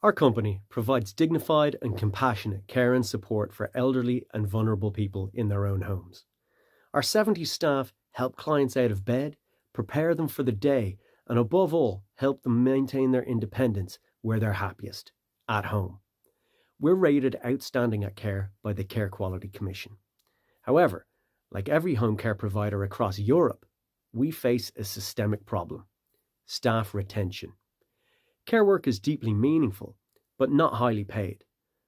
Our company provides dignified and compassionate care and support for elderly and vulnerable people in their own homes. Our 70 staff help clients out of bed, prepare them for the day, and above all, help them maintain their independence where they're happiest, at home. We're rated outstanding at care by the Care Quality Commission. However, like every home care provider across Europe, we face a systemic problem: staff retention. Care work is deeply meaningful, but not highly paid,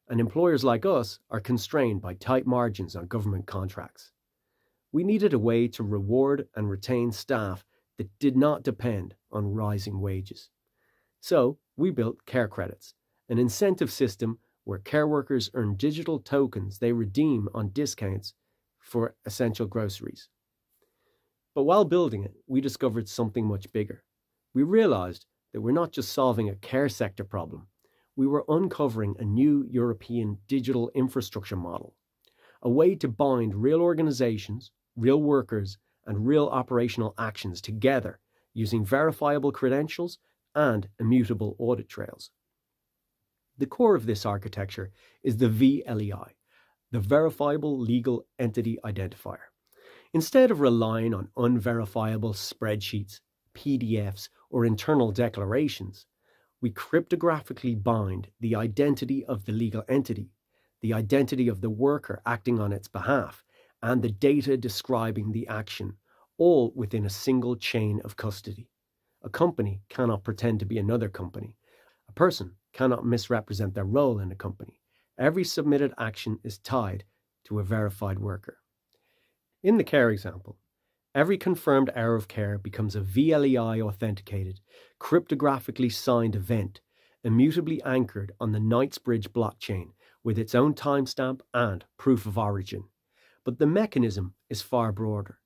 and employers like us are constrained by tight margins on government contracts. We needed a way to reward and retain staff that did not depend on rising wages. So we built CareCredits, an incentive system where care workers earn digital tokens they redeem on discounts for essential groceries. But while building it, we discovered something much bigger. We realized that we're not just solving a care sector problem, we were uncovering a new European digital infrastructure model, a way to bind real organizations, real workers, and real operational actions together using verifiable credentials and immutable audit trails. The core of this architecture is the VLEI, the Verifiable Legal Entity Identifier. Instead of relying on unverifiable spreadsheets, PDFs, or internal declarations, we cryptographically bind the identity of the legal entity, the identity of the worker acting on its behalf, and the data describing the action, all within a single chain of custody. A company cannot pretend to be another company. A person cannot misrepresent their role in a company. Every submitted action is tied to a verified worker. In the care example, every confirmed hour of care becomes a VLEI authenticated, cryptographically signed event, immutably anchored on the Knightsbridge blockchain with its own timestamp and proof of origin. But the mechanism is far broader.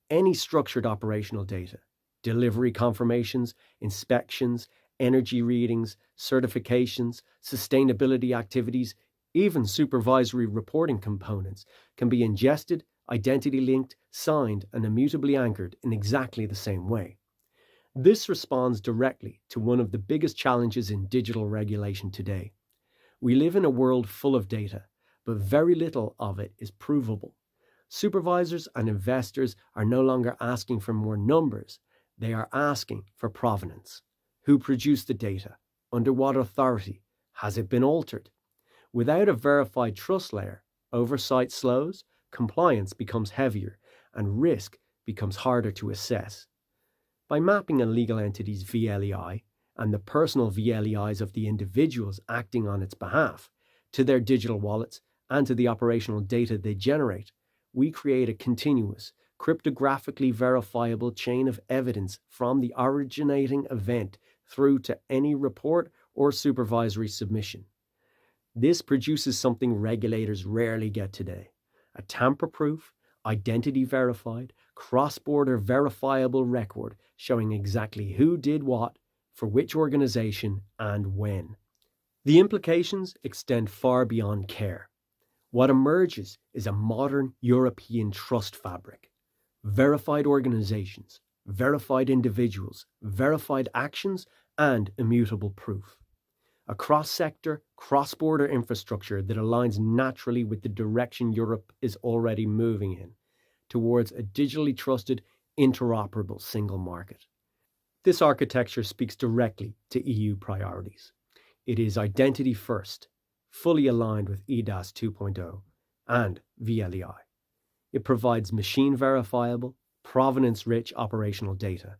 Any structured operational data, delivery confirmations, inspections, energy readings, certifications, sustainability activities, even supervisory reporting components can be ingested, identity linked, signed, and immutably anchored in exactly the same way. This responds directly to one of the biggest challenges in digital regulation today. We live in a world full of data, but very little of it is provable. Supervisors and investors are no longer asking for more numbers. They are asking for provenance. Who produced the data? Under what authority? Has it been altered? Without a verified trust layer, oversight slows, compliance becomes heavier, and risk becomes harder to assess. By mapping a legal entity's VLEI and the personal VLEIs of the individuals acting on its behalf to their digital wallets and to the operational data they generate, we create a continuous, cryptographically verifiable chain of evidence from the originating event through to any report or supervisory submission. This produces something regulators rarely get today: a tamper-proof, identity-verified, cross-border verifiable record showing exactly who did what, for which organization, and when. The implications extend far beyond care. What emerges is a modern European trust fabric. Verified organizations, verified individuals, verified actions, and immutable proof. A cross-sector, cross-border infrastructure that aligns naturally with the direction Europe is already moving in, towards a digitally trusted, interoperable single market. This architecture speaks directly to EU priorities. It is identity first, fully aligned with EDAS 2.0 and VLEI. It provides machine-verifiable, provenance-rich operational data.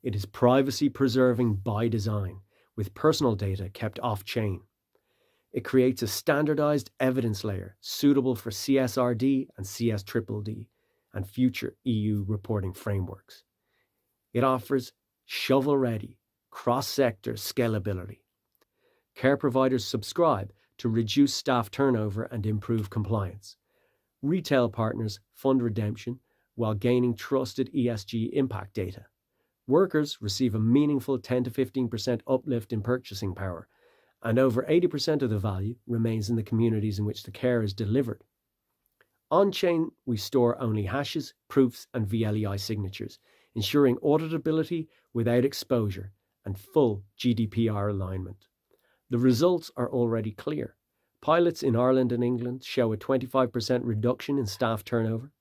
It is privacy-preserving by design, with personal data kept off-chain. It creates a standardized evidence layer suitable for CSRD and CSDDD and future EU reporting frameworks. It offers shovel-ready, cross-sector scalability. Care providers subscribe to reduce staff turnover and improve compliance. Retail partners fund redemption while gaining trusted ESG impact data. Workers receive a meaningful 10 to 15% uplift in purchasing power, and over 80% of the value remains in the communities in which the care is delivered. On-chain, we store only hashes, proofs, and VLEI signatures, ensuring auditability without exposure and full GDPR alignment. The results are already clear. Pilots in Ireland and England show a 25% reduction in staff turnover,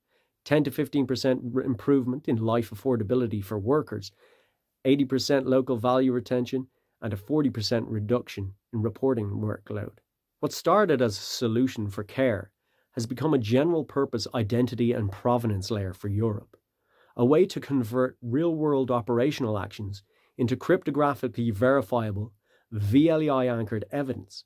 10 to 15% improvement in life affordability for workers, 80% local value retention, and a 40% reduction in reporting workload. What started as a solution for care has become a general purpose identity and provenance layer for Europe, a way to convert real-world operational actions into cryptographically verifiable, VLEI-anchored evidence.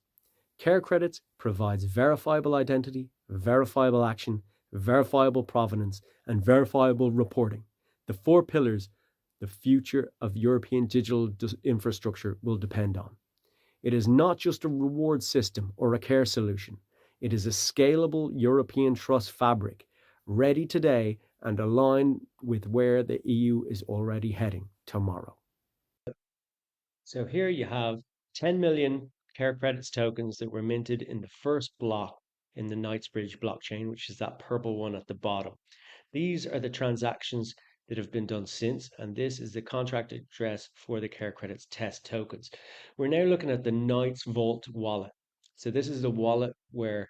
CareCredits provides verifiable identity, verifiable action, verifiable provenance, and verifiable reporting, the four pillars the future of European digital infrastructure will depend on. It is not just a reward system or a care solution. It is a scalable European trust fabric, ready today and aligned with where the EU is already heading tomorrow. So here you have 10 million CareCredits tokens that were minted in the first block in the Knightsbridge blockchain, which is that purple one at the bottom. These are the transactions that have been done since, and this is the contract address for the CareCredits test tokens. We're now looking at the Knights Vault wallet. So this is the wallet where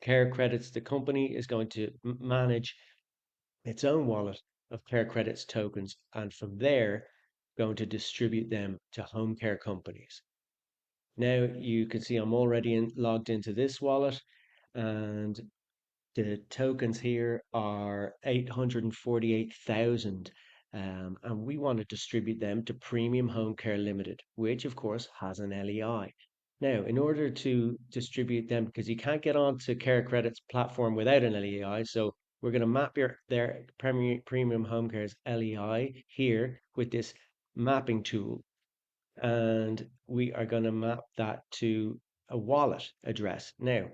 CareCredits, the company, is going to manage its own wallet of CareCredits tokens, and from there, going to distribute them to home care companies. Now you can see I'm already logged into this wallet, and the tokens here are 848,000, and we want to distribute them to Premium Home Care Limited, which of course has an LEI. Now, in order to distribute them, because you can't get onto CareCredits platform without an LEI, so we're going to map their Premium Home Care's LEI here with this mapping tool, and we are going to map that to a wallet address. Now,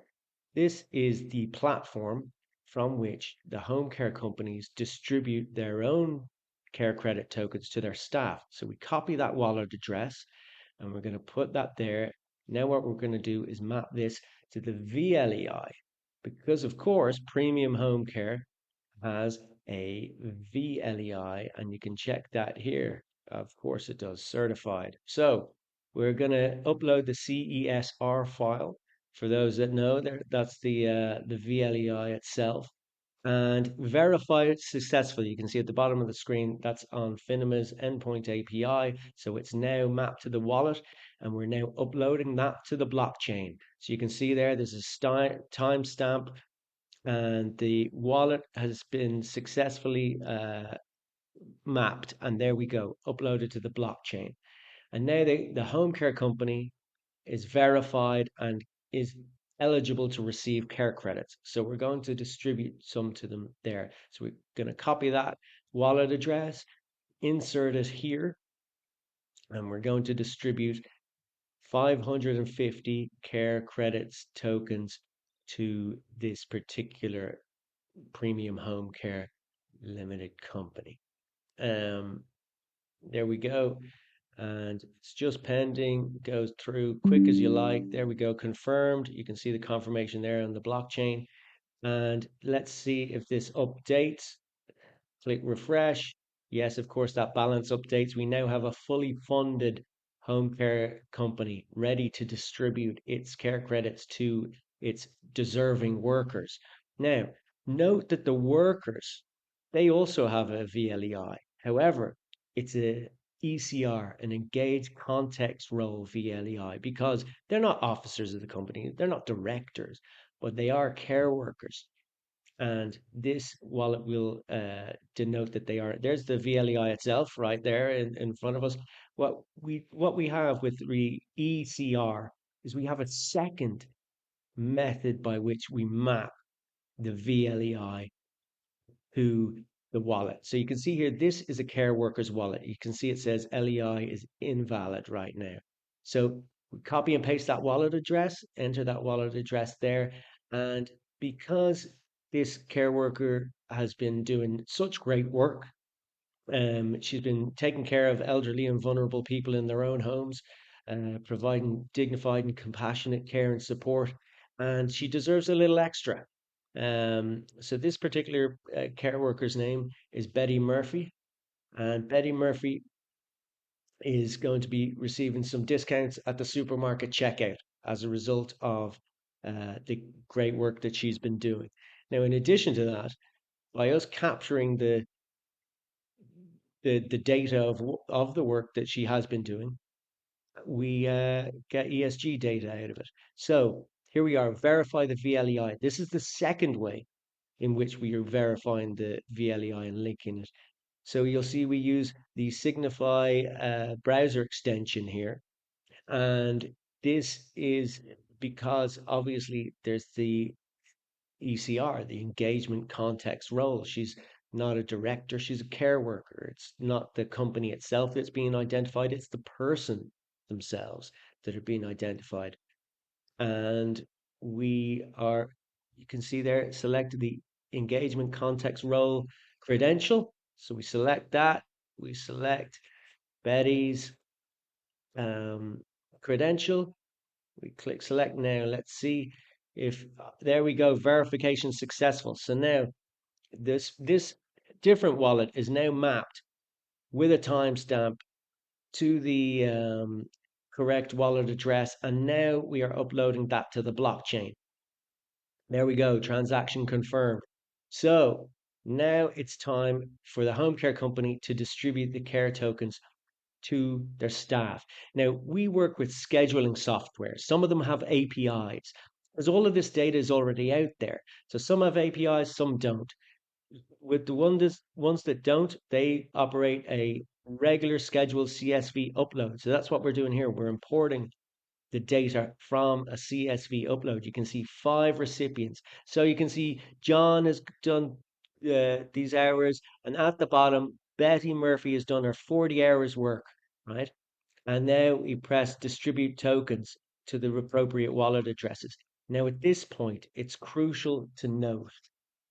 this is the platform from which the home care companies distribute their own CareCredit tokens to their staff. So we copy that wallet address and we're going to put that there. Now what we're going to do is map this to the VLEI, because of course Premium Home Care has a VLEI, and you can check that here. Of course it does, certified. So we're going to upload the CESR file. For those that know, that's the VLEI itself, and verify it successfully. You can see at the bottom of the screen that's on Finima's endpoint API. So it's now mapped to the wallet, and we're now uploading that to the blockchain. So you can see there's a timestamp, and the wallet has been successfully mapped, and there we go, uploaded to the blockchain. And now the home care company is verified and is eligible to receive care credits. So we're going to distribute some to them there. So we're going to copy that wallet address, insert it here, and we're going to distribute 550 care credits tokens to this particular Premium Home Care Limited company. There we go. And it's just pending, goes through quick as you like. There we go, confirmed. You can see the confirmation there on the blockchain. And let's see if this updates. Click refresh. Yes, of course, that balance updates. We now have a fully funded home care company ready to distribute its care credits to its deserving workers. Now, note that the workers, they also have a VLEI. However, it's a ECR, an engaged context role VLEI, because they're not officers of the company, they're not directors, but they are care workers. And this wallet will denote that they are. There's the VLEI itself right there in front of us. What we have with the ECR is we have a second method by which we map the VLEI to the wallet. So you can see here, this is a care worker's wallet. You can see it says LEI is invalid right now. So we copy and paste that wallet address, enter that wallet address there. And because this care worker has been doing such great work, she's been taking care of elderly and vulnerable people in their own homes, providing dignified and compassionate care and support, and she deserves a little extra. So this particular care worker's name is Betty Murphy, and Betty Murphy is going to be receiving some discounts at the supermarket checkout. as a result of the great work that she's been doing. Now, in addition to that, by us capturing the data of the work that she has been doing, we get ESG data out of it. So here we are, verify the VLEI. This is the second way in which we are verifying the VLEI and linking it. So you'll see we use the Signify browser extension here. And this is because obviously there's the ECR, the engagement context role. She's not a director, she's a care worker. It's not the company itself that's being identified, it's the person themselves that are being identified. And we are, you can see there, select the engagement context role credential. So we select that, we select Betty's credential. We click select now. Let's see if there we go, verification successful. So now this different wallet is now mapped with a timestamp to the correct wallet address, and now we are uploading that to the blockchain. There we go, transaction confirmed. So now it's time for the home care company to distribute the care tokens to their staff. Now, we work with scheduling software. Some of them have APIs, because all of this data is already out there. So some have APIs, some don't. With the ones that don't, they operate a regular scheduled CSV upload. So that's what we're doing here. We're importing the data from a CSV upload. You can see 5 recipients. So you can see John has done these hours, and at the bottom, Betty Murphy has done her 40 hours work, right? And now we press distribute tokens to the appropriate wallet addresses. Now, at this point, it's crucial to note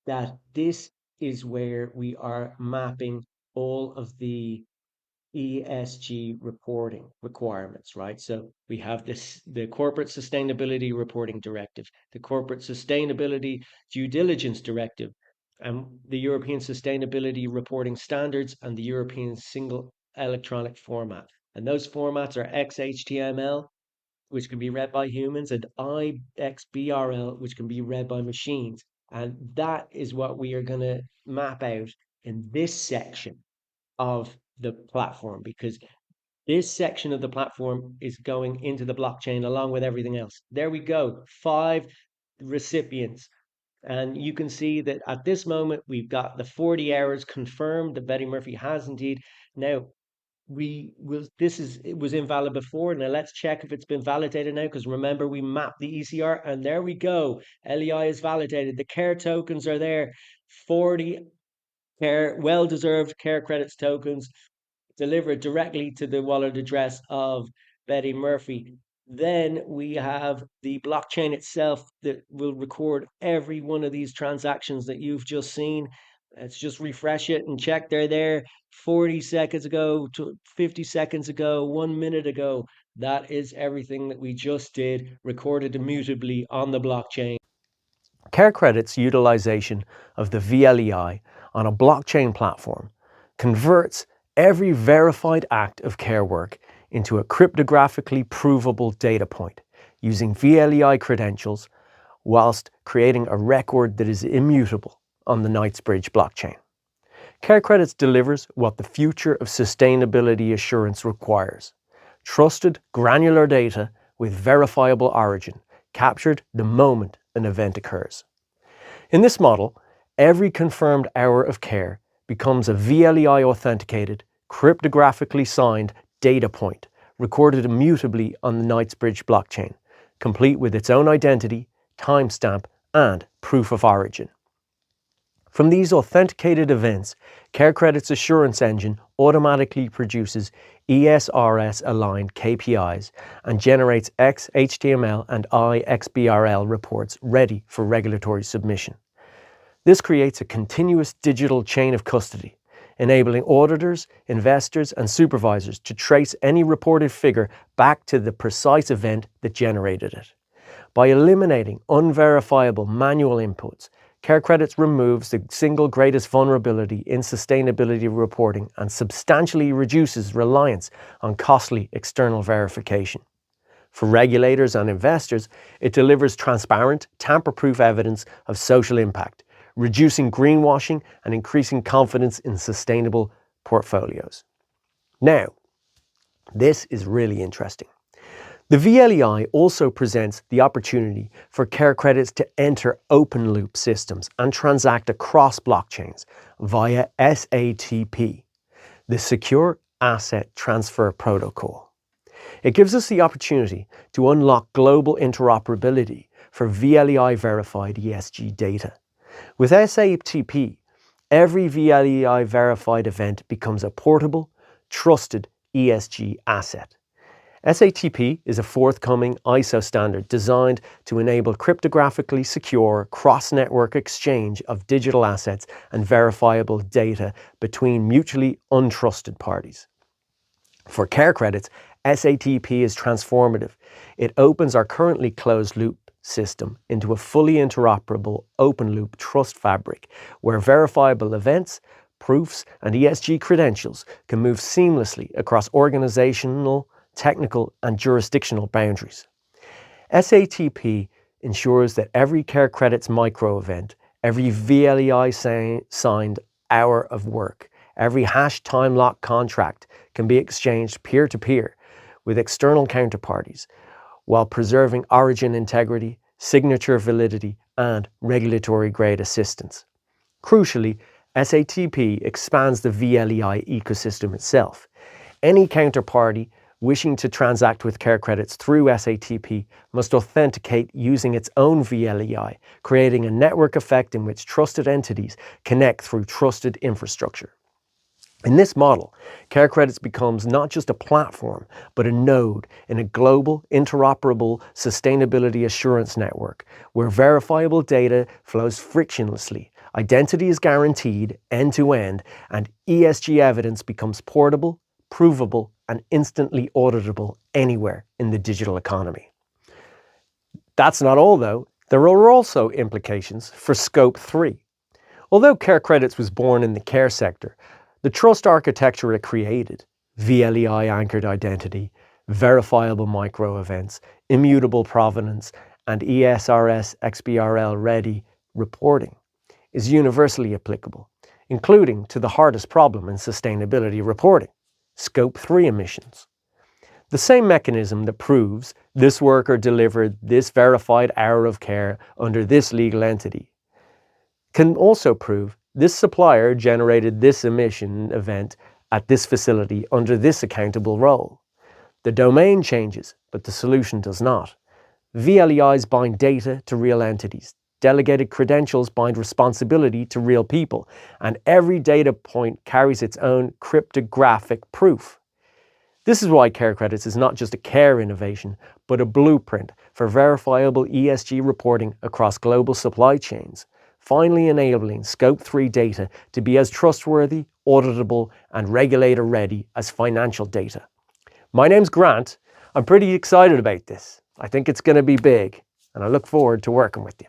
that this is where we are mapping all of the ESG reporting requirements, right? So we have the Corporate Sustainability Reporting Directive, the Corporate Sustainability Due Diligence Directive, and the European Sustainability Reporting Standards, and the European Single Electronic Format. And those formats are XHTML, which can be read by humans, and IXBRL, which can be read by machines. And that is what we are going to map out in this section of the platform, because this section of the platform is going into the blockchain along with everything else. There we go, 5 recipients. And you can see that at this moment, we've got the 40 hours confirmed that Betty Murphy has indeed. Now, it was invalid before. Now let's check if it's been validated now, because remember, we mapped the ECR, and there we go. LEI is validated. The care tokens are there. 40 well-deserved CareCredits tokens delivered directly to the wallet address of Betty Murphy. Then we have the blockchain itself that will record every one of these transactions that you've just seen. Let's just refresh it and check they're there 40 seconds ago, 50 seconds ago, 1 minute ago. That is everything that we just did, recorded immutably on the blockchain. CareCredits' utilization of the VLEI on a blockchain platform converts every verified act of care work into a cryptographically provable data point using VLEI credentials, whilst creating a record that is immutable on the Knightsbridge blockchain. CareCredits delivers what the future of sustainability assurance requires: trusted, granular data with verifiable origin, captured the moment an event occurs. In this model, every confirmed hour of care becomes a VLEI authenticated, cryptographically signed data point recorded immutably on the Knightsbridge blockchain, complete with its own identity, timestamp, and proof of origin. From these authenticated events, CareCredits' assurance engine automatically produces ESRS-aligned KPIs and generates XHTML and IXBRL reports ready for regulatory submission. This creates a continuous digital chain of custody, enabling auditors, investors, and supervisors to trace any reported figure back to the precise event that generated it. By eliminating unverifiable manual inputs, CareCredits removes the single greatest vulnerability in sustainability reporting and substantially reduces reliance on costly external verification. For regulators and investors, it delivers transparent, tamper-proof evidence of social impact, reducing greenwashing and increasing confidence in sustainable portfolios. Now, this is really interesting. The VLEI also presents the opportunity for CareCredits to enter open-loop systems and transact across blockchains via SATP, the Secure Asset Transfer Protocol. It gives us the opportunity to unlock global interoperability for VLEI-verified ESG data. With SATP, every VLEI-verified event becomes a portable, trusted ESG asset. SATP is a forthcoming ISO standard designed to enable cryptographically secure cross-network exchange of digital assets and verifiable data between mutually untrusted parties. For CareCredits, SATP is transformative. It opens our currently closed-loop system into a fully interoperable open-loop trust fabric where verifiable events, proofs, and ESG credentials can move seamlessly across organizational, technical, and jurisdictional boundaries. SATP ensures that every CareCredits micro event, every VLEI signed hour of work, every hash time lock contract can be exchanged peer-to-peer with external counterparties while preserving origin integrity, signature validity, and regulatory grade assistance. Crucially, SATP expands the VLEI ecosystem itself. Any counterparty wishing to transact with CareCredits through SATP must authenticate using its own VLEI, creating a network effect in which trusted entities connect through trusted infrastructure. In this model, CareCredits becomes not just a platform, but a node in a global, interoperable sustainability assurance network where verifiable data flows frictionlessly, identity is guaranteed end-to-end, and ESG evidence becomes portable, provable, and instantly auditable anywhere in the digital economy. That's not all, though. There are also implications for Scope 3. Although CareCredits was born in the care sector, the trust architecture it created, VLEI-anchored identity, verifiable micro-events, immutable provenance, and ESRS XBRL-ready reporting, is universally applicable, including to the hardest problem in sustainability reporting, Scope 3 emissions. The same mechanism that proves this worker delivered this verified hour of care under this legal entity can also prove this supplier generated this emission event at this facility under this accountable role. The domain changes, but the solution does not. VLEIs bind data to real entities. Delegated credentials bind responsibility to real people, and every data point carries its own cryptographic proof. This is why CareCredits is not just a care innovation, but a blueprint for verifiable ESG reporting across global supply chains, finally enabling Scope 3 data to be as trustworthy, auditable, and regulator-ready as financial data. My name's Grant. I'm pretty excited about this. I think it's going to be big, and I look forward to working with you.